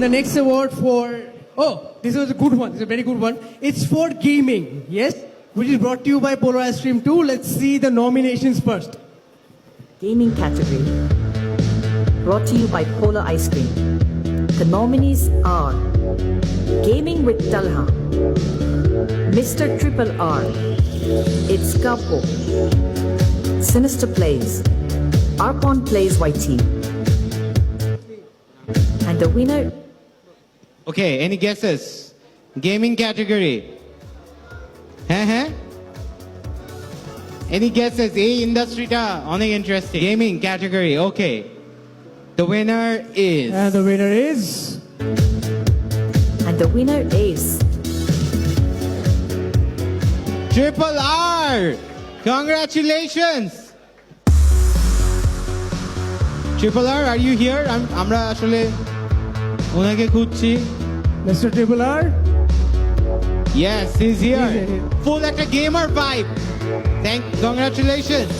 The next award for, oh, this was a good one. This is a very good one. It's for gaming, yes, which is brought to you by Polar Ice Cream 2. Let's see the nominations first. Gaming category. Brought to you by Polar Ice Cream. The nominees are Gaming with Talha, Mr. Triple R, It's Capo, Sinister Plays, Arpon Plays YT. And the winner, Okay, any guesses? Gaming category. Huh? Any guesses? এই ইন্ডাস্ট্রিটা অনেক interesting. Gaming category, okay. The winner is And the winner is... Triple R. Congratulations. Triple R, are you here? আমরা আসলে ওনাকে খুঁজছি। Mr. Triple R. Yes, he's here. He's here. Full একটা gamer vibe. Congratulations.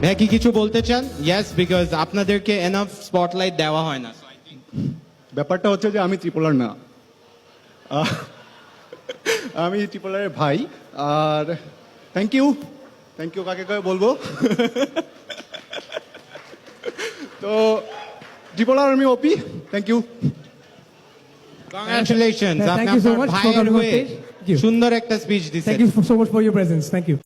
ভাই কি কিছু বলতে চান? Yes, because আপনাদেরকে enough spotlight দেওয়া হয় না। ব্যাপারটা হচ্ছে যে আমি ত্রিপোলার না, আমি ত্রিপোলারের ভাই। আর থ্যাংক ইউ কাকে কাকে বলবো। তো ত্রিপোলার আমি ওপি, thank you. Congratulations. Thank you so much for ভাইয়ের coming on হয়ে stage. Thank you. সুন্দর একটা স্পিচ দিছেন। Thank you so much for your presence. Thank you.